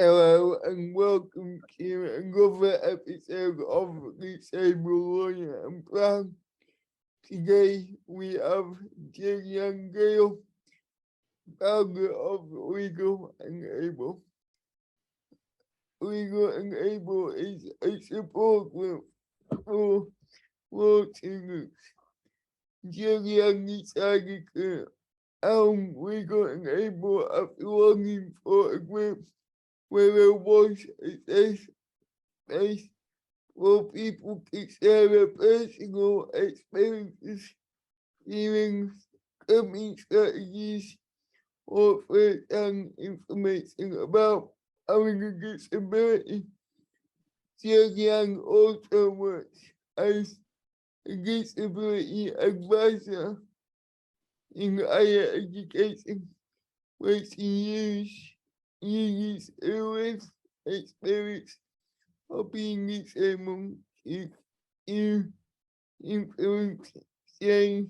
Hello and welcome to another episode of Disabled Lawyer and Plan. Today we have Jodiann Gayle, founder of Legal and Able. Legal and Able is a support group for law students. Jodiann decided to own Legal and Able after longing for a group where there was a safe space for people to share their personal experiences, feelings, coping strategies, or first-hand information about having a disability. Jodiann also works as a disability advisor in higher education, where she uses her lived experience of being disabled to influence change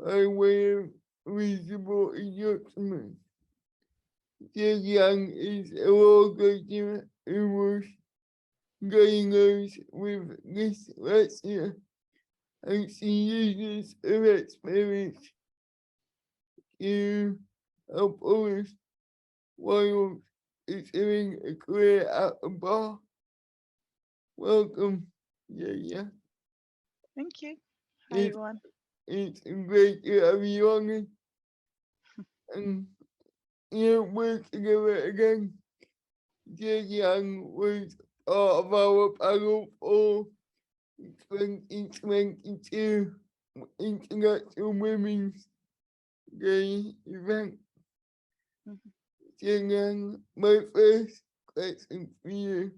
by way of reasonable adjustment. Jodiann is a law graduate who was diagnosed with dyslexia, and she uses her experience to help others while pursuing a career at the bar. Welcome, Jodiann. Thank you. Hi, It's, everyone. it's great to have you on and we're together again. Jodiann was part of our panel for 2022 International Women's Day event. Mhm. Jodiann, my first question for you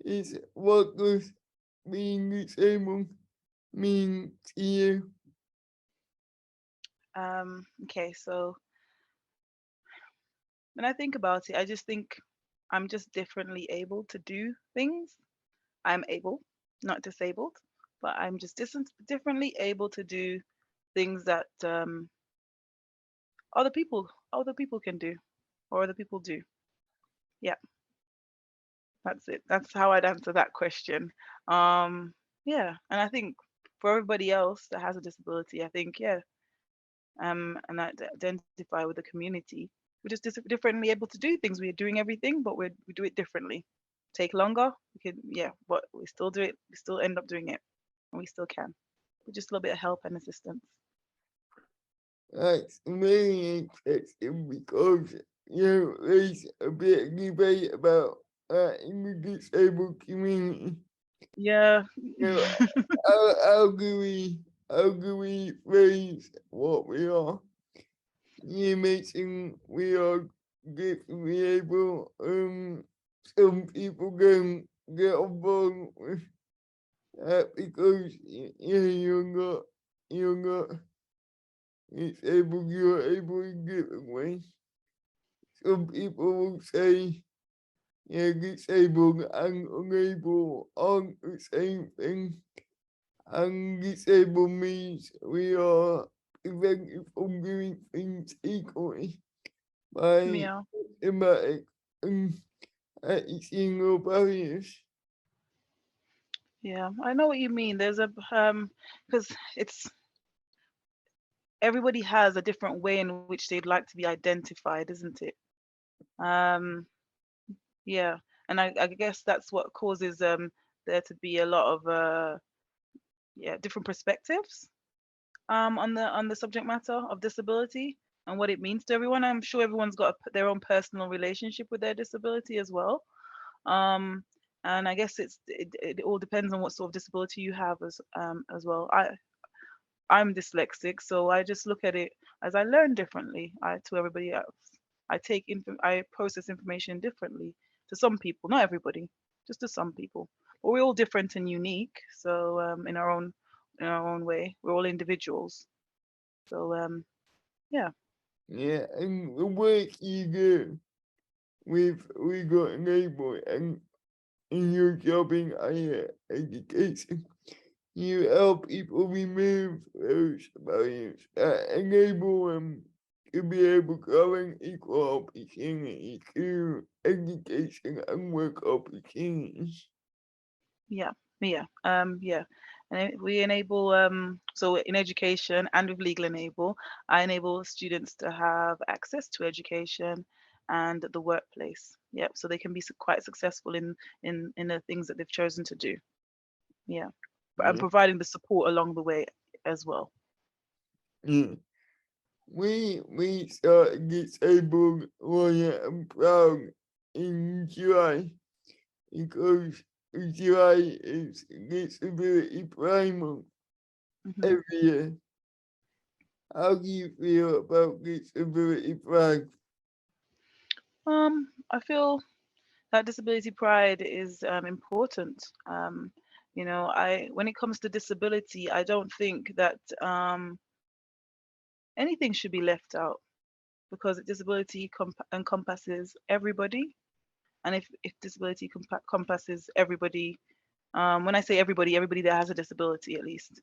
is what does being disabled mean to you? Okay, so when I think about it, I just think I'm just differently able to do things. I'm able, not disabled, but I'm just differently able to do things that other people can do or other people do. Yeah, that's it. That's how I'd answer that question. Um, yeah, and I think for everybody else that has a disability, I think and identify with the community. We're just differently able to do things. We're doing everything, but we do it differently. Take longer, we can, yeah, but we still do it. We still end up doing it, and we still can. With just a little bit of help and assistance. That's really interesting because there's a bit of debate about that in the disabled community. Yeah. You know, how do we phrase what we are? You mentioned we are differently able. Some people can get on board with that because you're not disabled. You're able in different ways. Some people will say, yeah, disabled and unable aren't the same thing. And disabled means we are prevented from doing things equally by Yeah. systematic and external barriers. Yeah. I know what you mean. There's a because it's everybody has a different way in which they'd like to be identified, isn't it? Um, yeah. And I guess that's what causes there to be a lot of different perspectives on the subject matter of disability and what it means to everyone. I'm sure everyone's got their own personal relationship with their disability as well. Um, and I guess it all depends on what sort of disability you have as well. I'm dyslexic, so I just look at it as I learn differently to everybody else. I process information differently to some people, not everybody, just to some people. But we're all different and unique, so in our own way, we're all individuals. So yeah. Yeah, and the work you do with legal enablement and in your job in higher education, you help people remove those barriers that enable them to be able to have equal opportunity to education and work opportunities. Yeah, yeah. And we enable so in education and with Legal Enable, I enable students to have access to education and the workplace. Yeah, so they can be quite successful in the things that they've chosen to do. Yeah, and Yeah. providing the support along the way as well. Yeah. We started disabled lawyer and proud in July because July is disability primal Hmm. every year. How do you feel about disability pride? I feel that disability pride is important. I when it comes to disability, I don't think that anything should be left out because disability encompasses everybody. And if disability encompasses everybody, when I say everybody, everybody that has a disability at least,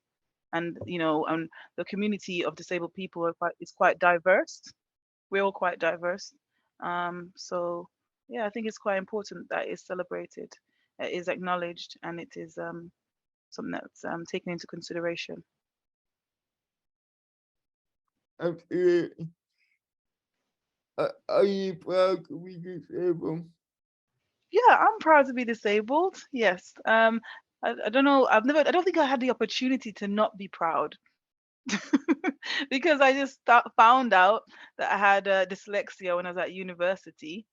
and and the community of disabled people is quite diverse. We're all quite diverse. So yeah, I think it's quite important that it's celebrated, it is acknowledged, and it is something that's taken into consideration. Absolutely. Are you proud to be disabled? Yeah, I'm proud to be disabled. Yes. I don't know. I don't think I had the opportunity to not be proud because I just found out that I had dyslexia when I was at university.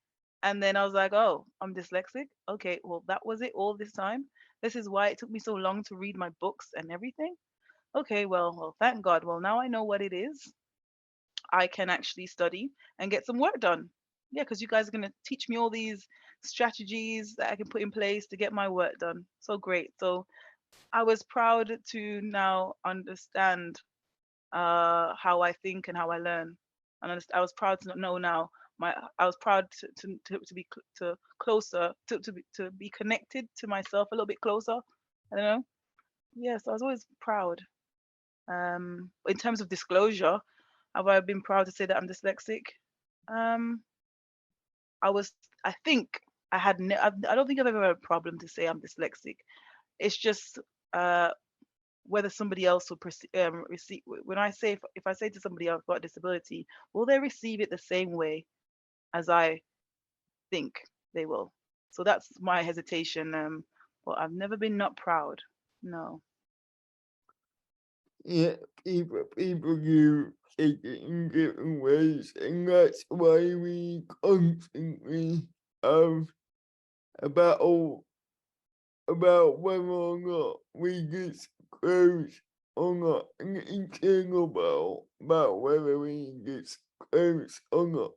And then I was like, oh, I'm dyslexic. Okay, well, that was it all this time. This is why it took me so long to read my books and everything. Okay, well, thank God. Well, now I know what it is. I can actually study and get some work done. Yeah, because you guys are going to teach me all these strategies that I can put in place to get my work done. So great. So I was proud to now understand how I think and how I learn. And I was proud to know now I was proud to be to closer to be connected to myself a little bit closer. I don't know. Yes, I was always proud. In terms of disclosure, have I been proud to say that I'm dyslexic? Um, I think I don't think I've ever had a problem to say I'm dyslexic. It's just uh, whether somebody else will receive, when I say, if I say to somebody I've got a disability, will they receive it the same way as I think they will? So that's my hesitation. But I've never been not proud. No. Yeah, people do take it in different ways, and that's why we constantly have a battle about whether or not we get close or not, an internal battle about whether we get close or not.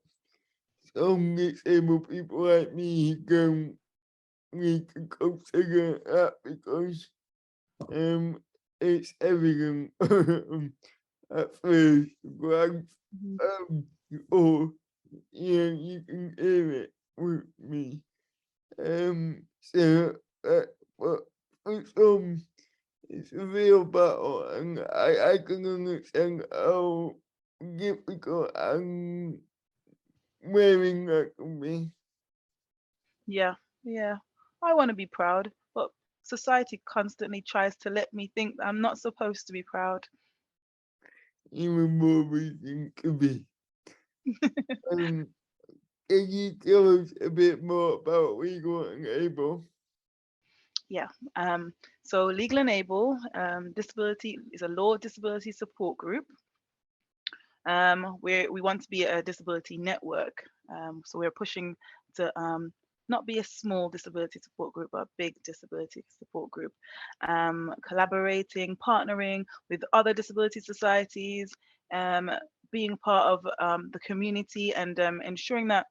Some disabled people like me don't need to consider that because um it's evident at first glance, Mhm. um or yeah, you can hear it with me. So but for some it's a real battle, and I can understand how difficult and wearing that can be. Yeah, yeah. I want to be proud, but society constantly tries to let me think that I'm not supposed to be proud. Even more reason to be. Um, can you tell us a bit more about legal and able? Yeah. So Legal Enable Disability is a law disability support group. We want to be a disability network. So we're pushing to not be a small disability support group, but a big disability support group. Collaborating, partnering with other disability societies, um, being part of the community, and ensuring that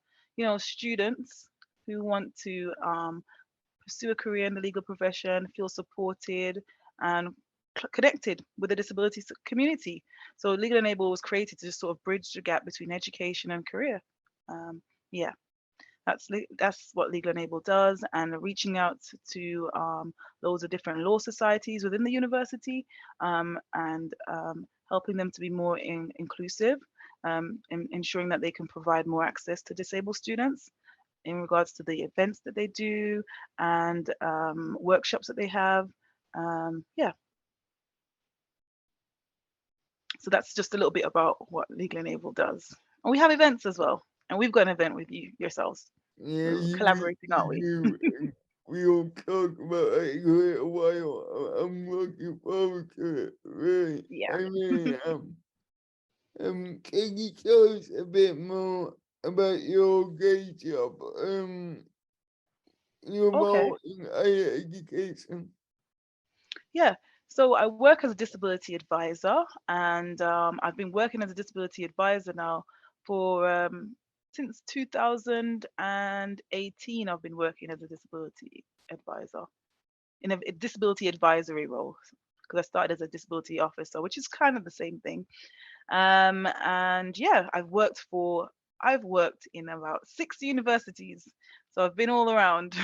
students who want to pursue a career in the legal profession, feel supported and connected with the disability community. So Legal Enable was created to just sort of bridge the gap between education and career. Um, yeah, that's what Legal Enable does, and reaching out to loads of different law societies within the university, and helping them to be more inclusive, ensuring that they can provide more access to disabled students in regards to the events that they do and workshops that they have. Yeah, so that's just a little bit about what Legalnable does. And we have events as well. And we've got an event with you yourselves. Yeah, We're collaborating, you aren't we? do. And we'll talk about it in a while. I'm looking forward to it. Really. Yeah. I really am. Can you tell us a bit more about your day job? Your Okay. role in higher education. Yeah. So I work as a disability advisor, and I've been working as a disability advisor now for since 2018. I've been working as a disability advisor in a disability advisory role because I started as a disability officer, which is kind of the same thing. And yeah, I've worked in about 6 universities, so I've been all around,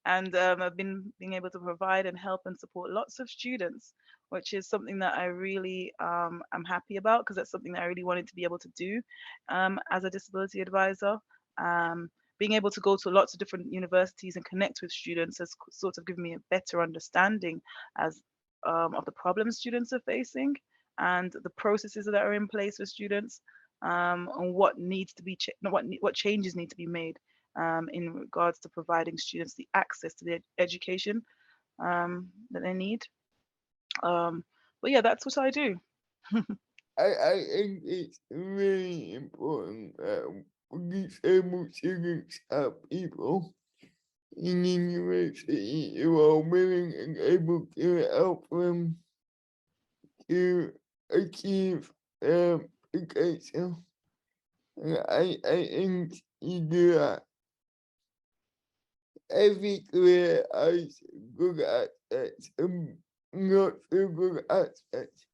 and I've been being able to provide and help and support lots of students, which is something that I really am happy about because that's something that I really wanted to be able to do as a disability advisor. Um, Being able to go to lots of different universities and connect with students has sort of given me a better understanding as of the problems students are facing and the processes that are in place for students, and what needs to be no, what changes need to be made in regards to providing students the access to the education that they need. But yeah, that's what I do. I think it's really important that disabled students have people in university who are willing and able to help them to achieve education. And I think you do that. Every career has good aspects and not so good aspects.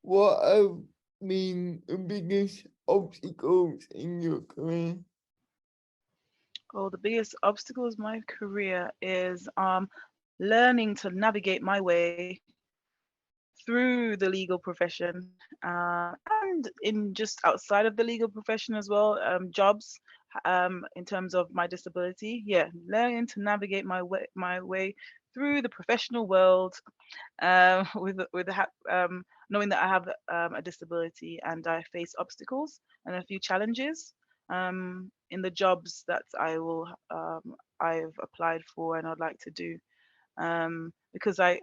What have been the biggest obstacles in your career? Oh, the biggest obstacles in my career is learning to navigate my way through the legal profession and in just outside of the legal profession as well, jobs in terms of my disability. Yeah, learning to navigate my way through the professional world knowing that I have a disability and I face obstacles and a few challenges in the jobs that I've applied for and I'd like to do because I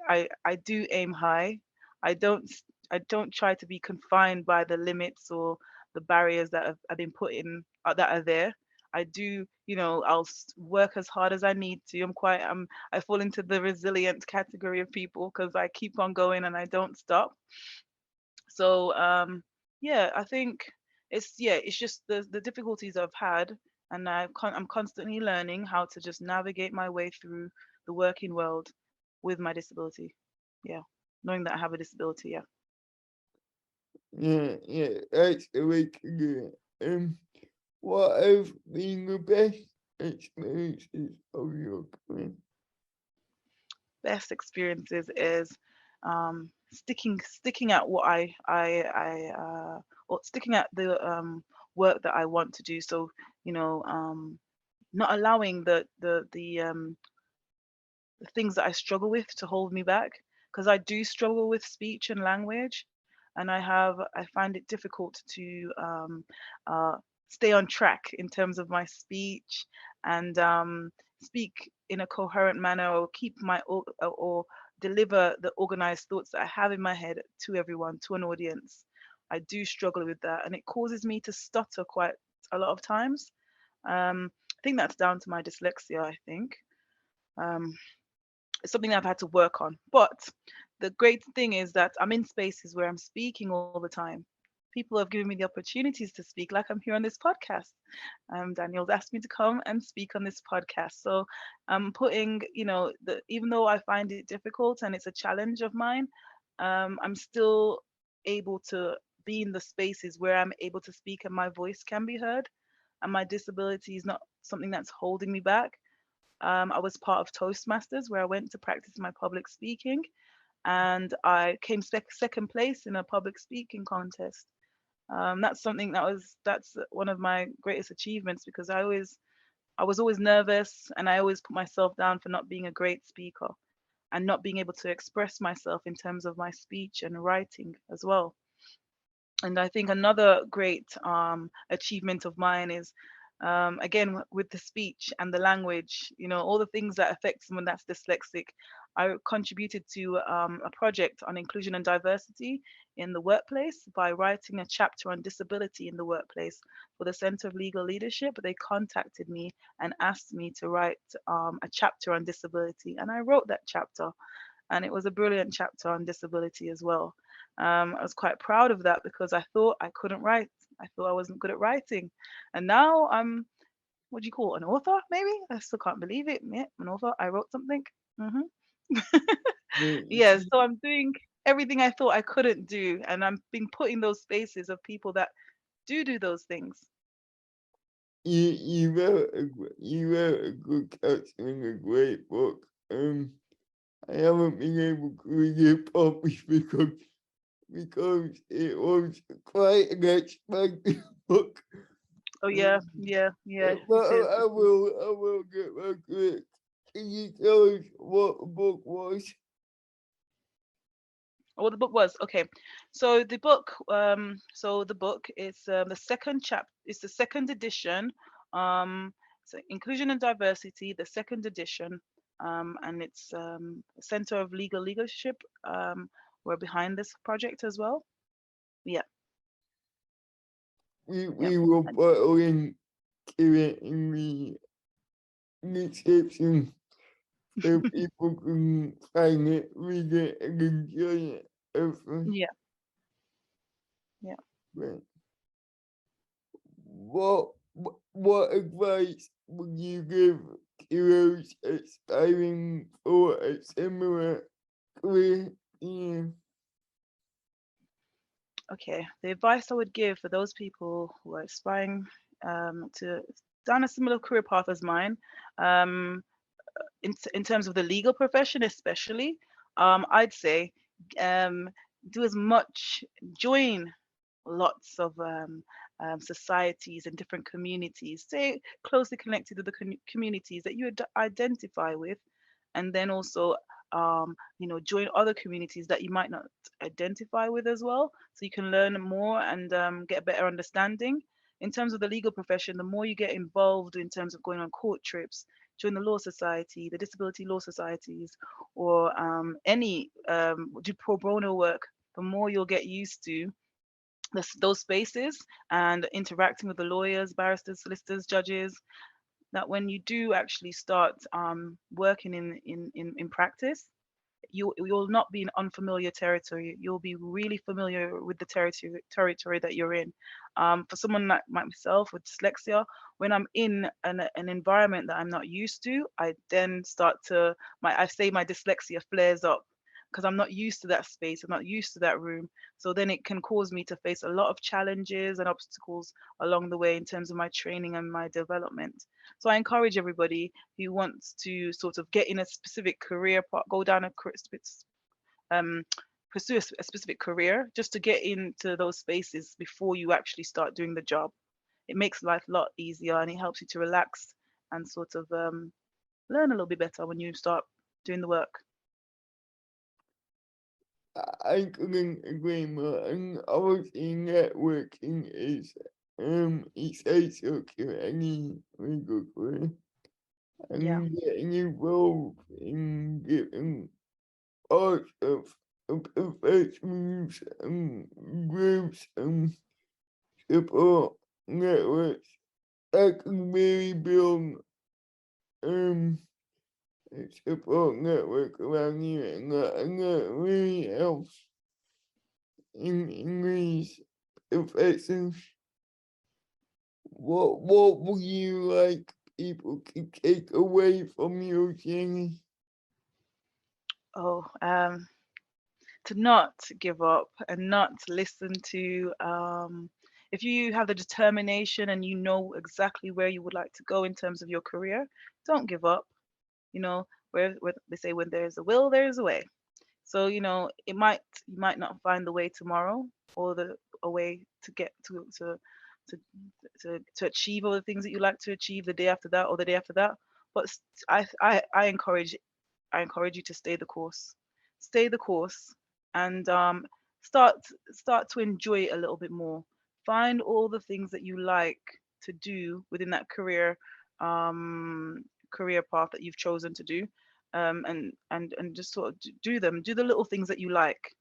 do aim high. I don't I don't try to be confined by the limits or the barriers that have been put in that are there. I do, work as hard as I need to. I fall into the resilient category of people because I keep on going and I don't stop. So yeah, I think it's just the difficulties I've had, and I'm constantly learning how to just navigate my way through the working world with my disability. Yeah, knowing that I have a disability. Yeah. Yeah, that's the way to do it. What have been the best experiences of your career? Best experiences is sticking at what or sticking at the work that I want to do. So you know, not allowing the things that I struggle with to hold me back because I do struggle with speech and language, and I find it difficult to uh, stay on track in terms of my speech and speak in a coherent manner or keep or deliver the organized thoughts that I have in my head to everyone, to an audience. I do struggle with that, and it causes me to stutter quite a lot of times. I think that's down to my dyslexia. I think. Um, it's something that I've had to work on. But the great thing is that I'm in spaces where I'm speaking all the time. People have given me the opportunities to speak, like I'm here on this podcast. Daniel's asked me to come and speak on this podcast. So I'm putting, even though I find it difficult and it's a challenge of mine, I'm still able to be in the spaces where I'm able to speak and my voice can be heard. And my disability is not something that's holding me back. I was part of Toastmasters where I went to practice my public speaking and I came second place in a public speaking contest. That's something that's one of my greatest achievements because I was always nervous and I always put myself down for not being a great speaker and not being able to express myself in terms of my speech and writing as well. And I think another great achievement of mine is, again, with the speech and the language, all the things that affect someone that's dyslexic. I contributed to a project on inclusion and diversity in the workplace by writing a chapter on disability in the workplace for the Center of Legal Leadership. They contacted me and asked me to write a chapter on disability, and I wrote that chapter, and it was a brilliant chapter on disability as well. I was quite proud of that because I thought I couldn't write. I thought I wasn't good at writing, and now I'm, what do you call it, an author? Maybe I still can't believe it. Yeah, an author. I wrote something. hmm You, Yeah, so I'm doing everything I thought I couldn't do, and I'm being put in those spaces of people that do those things. you wrote a good caption in a great book. I haven't been able to read it properly because it was quite an expensive book. Oh yeah, Um, yeah, yeah. but It is. I will get back to it. Can you tell us what the book was? What the book was. Okay, so the book is the second chap. It's the second edition. So inclusion and diversity, the second edition, and it's Center of Legal Leadership. We're behind this project as well. Yeah, yeah. We will And put a link to it in the description so people can find it, read it, and enjoy it. Hopefully. yeah, yeah. Right. What advice would you give to those aspiring for a similar career? Yeah. Okay. The advice I would give for those people who are aspiring to down a similar career path as mine, um, in terms of the legal profession especially, I'd say um, do as much, join lots of societies and different communities. Stay closely connected to the communities that you identify with, and then also join other communities that you might not identify with as well, so you can learn more and get a better understanding. In terms of the legal profession, the more you get involved in terms of going on court trips, join the law society, the disability law societies, or any do pro bono work, the more you'll get used to those spaces and interacting with the lawyers, barristers, solicitors, judges, that when you do actually start working in practice, you'll not be in unfamiliar territory. You'll be really familiar with the territory that you're in. For someone like myself with dyslexia, when I'm in an environment that I'm not used to, I then start to I say my dyslexia flares up because I'm not used to that space. I'm not used to that room. So then it can cause me to face a lot of challenges and obstacles along the way in terms of my training and my development. So I encourage everybody who wants to sort of get in a specific career path, go down um, pursue a specific career, just to get into those spaces before you actually start doing the job. It makes life a lot easier and it helps you to relax and sort of learn a little bit better when you start doing the work. I couldn't agree more. And obviously networking is essential to any legal career. Yeah, And getting involved in different parts of professionals and groups and support networks that can really build um a support network around you, and that really helps in these professions. What would you like people to take away from your journey? oh, to not give up and not listen to if you have the determination and you know exactly where you would like to go in terms of your career, don't give up. Where they say when there's a will, there's a way. So, you might not find the way tomorrow or a way to get to to achieve all the things that you like to achieve the day after that or the day after that. But I encourage you to stay the course, stay the course, and start start to enjoy it a little bit more. Find all the things that you like to do within that um, career path that you've chosen to do, and just sort of do them. Do the little things that you like,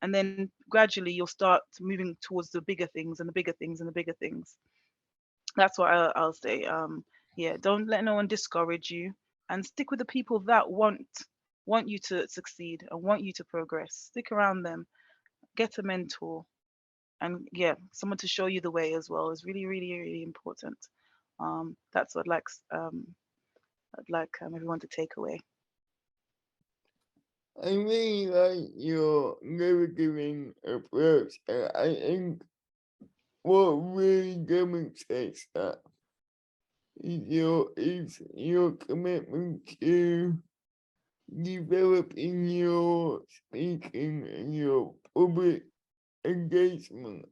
and then gradually you'll start moving towards the bigger things and the bigger things and the bigger things. That's what I'll say. Yeah, don't let no one discourage you, and stick with the people that want you to succeed and want you to progress. Stick around them. Get a mentor, and yeah, someone to show you the way as well is really, really, really important. That's what I'd like everyone to take away. I really like your never giving approach, and I think what really demonstrates that is your commitment to developing your speaking and your public engagement.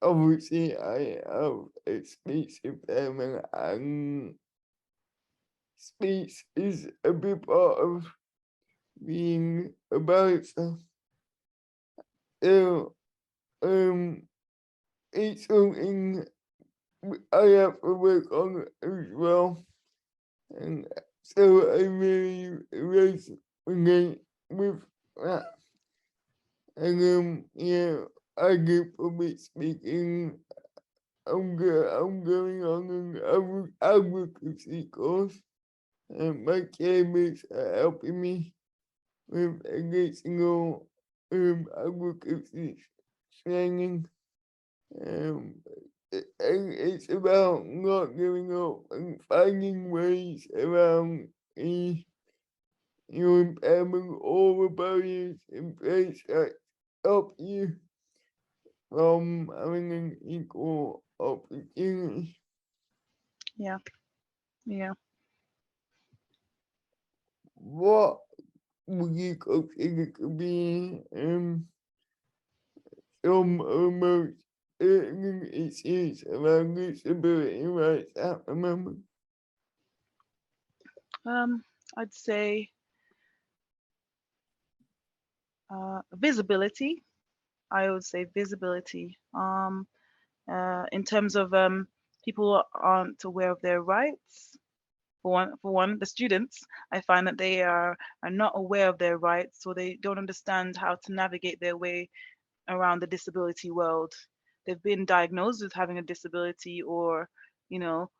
Obviously, I have a speech impairment, and speech is a big part of being a barrister. So, it's something I have to work on as well. And so I really resonate with that. And yeah, I get public speaking. I'm going on an advocacy course, and my caregivers are helping me with additional advocacy training. Um, and it's about not giving up and finding ways around the impairment, all the barriers in place that help you from having an equal opportunity. Yeah, yeah. What would you consider to be some of the most urgent issues around disability rights at the moment? I'd say visibility. I would say visibility. In terms of people aren't aware of their rights. For one, the students, I find that they are not aware of their rights, so they don't understand how to navigate their way around the disability world. They've been diagnosed with having a disability, or you know,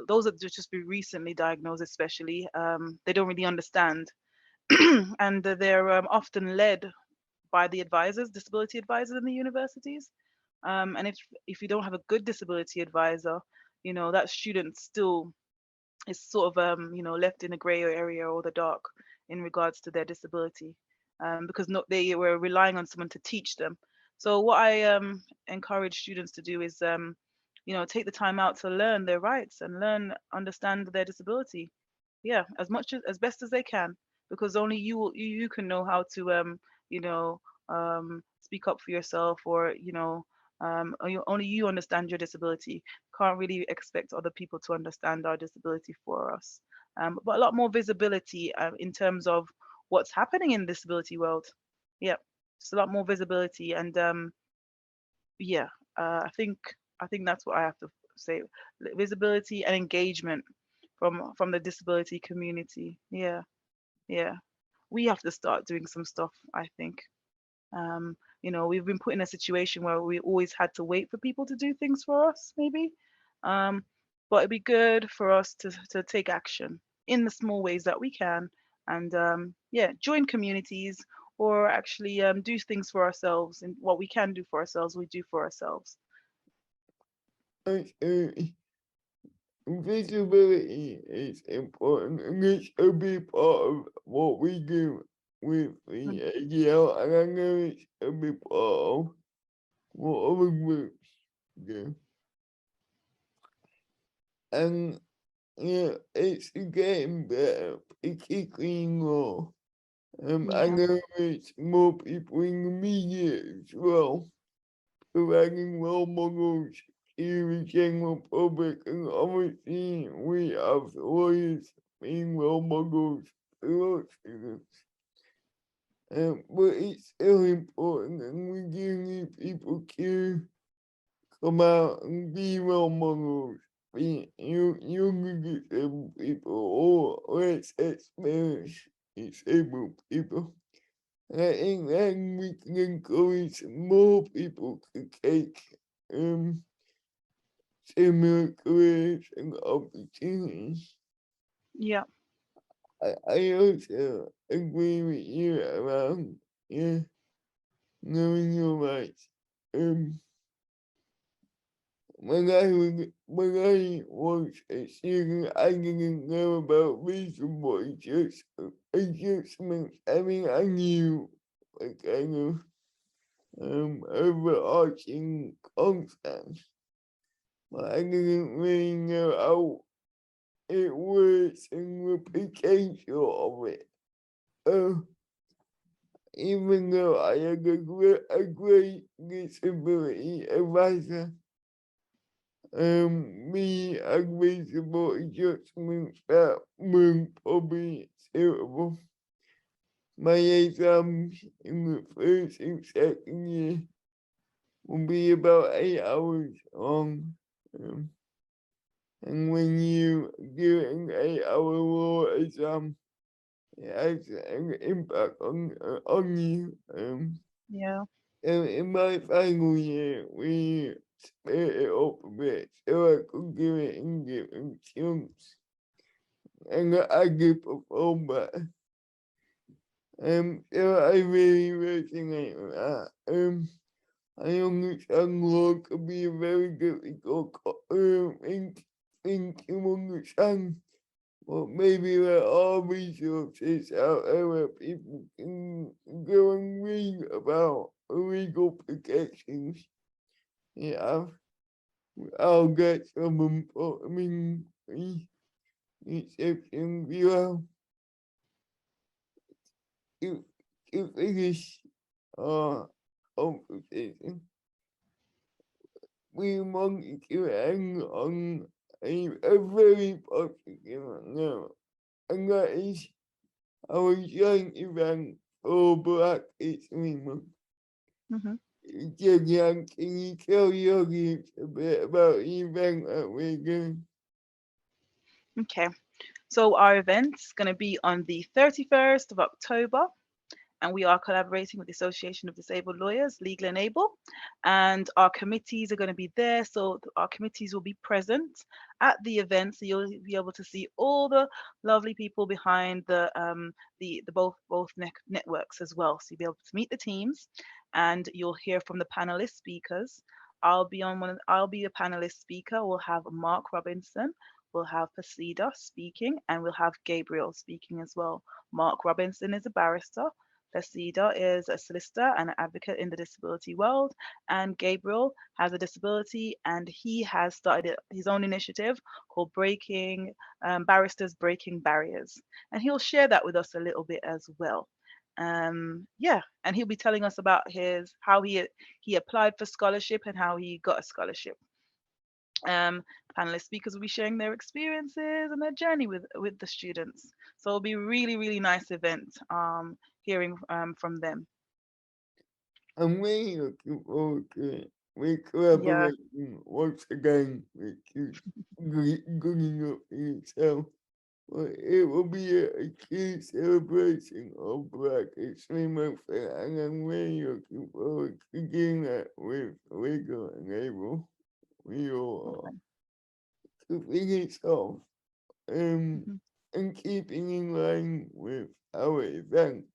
those that just be recently diagnosed, especially, they don't really understand, and they're often led by the advisors, disability advisors in the universities. And if you don't have a good disability advisor, that student still is sort of left in a gray area or the dark in regards to their disability, because not they were relying on someone to teach them. So what I encourage students to do is take the time out to learn their rights and understand their disability. Yeah, as much as best as they can, because only you can know how to you know speak up for yourself, or only you understand your disability. Can't really expect other people to understand our disability for us. But a lot more visibility in terms of what's happening in the disability world. Yeah, just a lot more visibility, and yeah, I think that's what I have to say. Visibility and engagement from the disability community. Yeah, yeah. We have to start doing some stuff, I think. We've been put in a situation where we always had to wait for people to do things for us, maybe. Um, but it'd be good for us to take action in the small ways that we can, and yeah, join communities, or actually do things for ourselves. And what we can do for ourselves, we do for ourselves. Absolutely. Visibility is important, and it's a big part of what we do with Mm. the ADL, and I know it's a big part of what other groups do. And yeah, it's getting better, particularly in law. I Yeah, know it's more people in the media as well. providing role models to the general public, and obviously we have lawyers being role models for our students. But it's still important, and we do need people to come out and be role models for younger disabled people or less experienced disabled people. And I think then we can encourage more people to take um, similar careers and opportunities. Yeah. I also agree with you around, yeah, knowing your rights. Um, when I was a student, I didn't know about reasonable adjustments. I mean, I knew what kind of overarching concepts, but I didn't really know how it works and the potential of it. Uh, Even though I had a great disability advisor, me unreasonable adjustments that weren't probably suitable. My exams in the first and second year will be about 8 hours long. Um, and when you do an 8 hour law exam, it has an impact on you. Yeah. And in my final year, we split it up a bit so I could give it in different chunks. And I did perform better. So I really resonate with that. I understand law can be a very difficult thing to understand. But maybe there are resources out there where people can go and read about legal protections. Yeah, I'll get some info. I mean, exception below to, to finish our conversation. We wanted to hang on a very positive note, and that is our joint event for Black History Month. Hmm. Jodiann, can you tell your audience a bit about the event that we're doing? Okay. So our event's going to be on the 31st of October, and we are collaborating with the Association of Disabled Lawyers, Legalnable, and our committees are going to be there. So our committees will be present at the event, so you'll be able to see all the lovely people behind the both networks as well. So you'll be able to meet the teams, and you'll hear from the panelist speakers. I'll be a panelist speaker. We'll have Mark Robinson, we'll have Pasida speaking, and we'll have Gabriel speaking as well. Mark Robinson is a barrister. Pasida is a solicitor and an advocate in the disability world, and Gabriel has a disability, and he has started his own initiative called Breaking Barristers Breaking Barriers, and he'll share that with us a little bit as well. Yeah, and he'll be telling us about his how he applied for scholarship and how he got a scholarship. Panelist speakers will be sharing their experiences and their journey with the students. So it'll be a really, really nice event hearing from them. I'm really looking forward to it. We're Yeah. collaborating once again, which is good enough in itself. But it will be a key celebration of Black History Month, and I'm really looking forward to doing that with Legal and Able. We all Okay. are. To finish off, um, Mhm, and keeping in line with our event,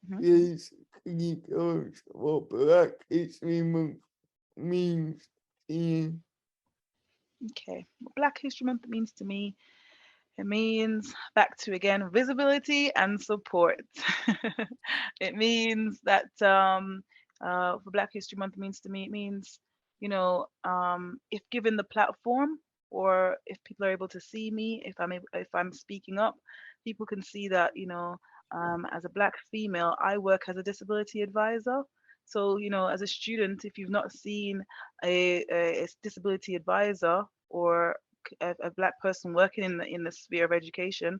mhm. please can you tell us what Black History Month means to you? Okay. What Black History Month means to me, it means back to again visibility and support. It means that for Black History Month means to me, it means, if given the platform or if people are able to see me, if I'm speaking up, people can see that, as a Black female, I work as a disability advisor. So, as a student, if you've not seen a disability advisor or a Black person working in the sphere of education,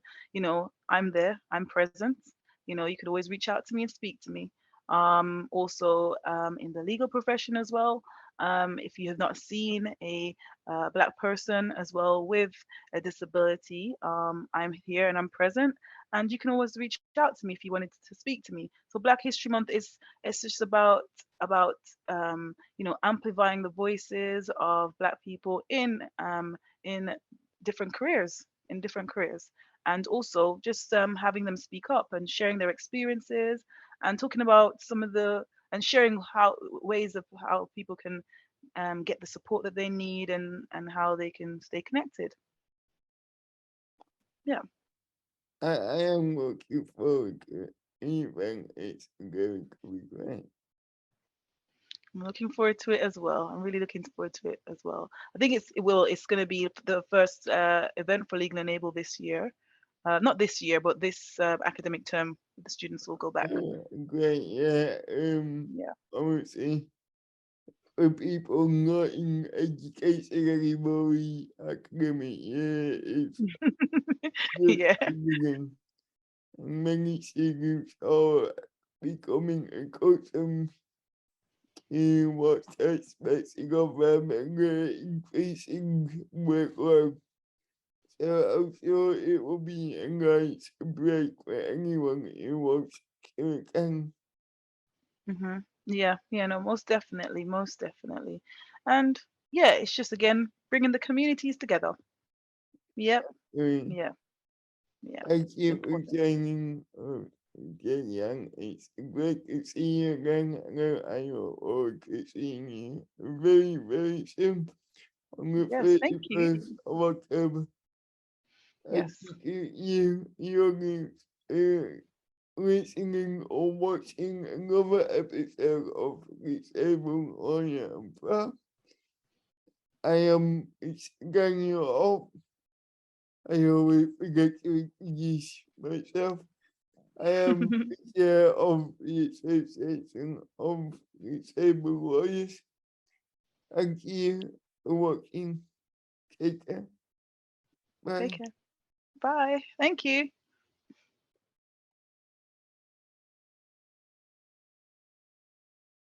I'm there, I'm present. You could always reach out to me and speak to me. Also, in the legal profession as well, if you have not seen a Black person as well with a disability, I'm here and I'm present, and you can always reach out to me if you wanted to speak to me. So Black History Month is, it's just about amplifying the voices of Black people in different careers, and also just having them speak up and sharing their experiences, and talking about some of the and sharing how ways of how people can get the support that they need, and how they can stay connected. Yeah, I am looking forward to it. Even it's going to be great. I'm looking forward to it as well. I'm really looking forward to it as well. I think it's going to be the first event for Legal Enable this year. Not this year, but this academic term. The students will go back. Great, yeah. Yeah. Obviously, for people not in education anymore, academic year is just Yeah. beginning. Many students are becoming accustomed to what's expected of them and increasing workload. So I'm sure it will be a nice break for anyone who wants to attend. Yeah. Yeah. No, most definitely. Most definitely. And yeah, it's just again bringing the communities together. Yep. Yeah. Yeah. Thank It's you for important. joining Jodiann. It's great to see you again. I look forward to seeing you very, very soon on the Yes. Thank you. 31st of October. Thank Yes. you, audience, listening or watching another episode of Disabled Lawyer and Prof. I am Daniel off. I always forget to introduce myself. I am the chair of the Association of Disabled Lawyers. Thank you for watching. Take care. Take Bye. care. Bye. Thank you.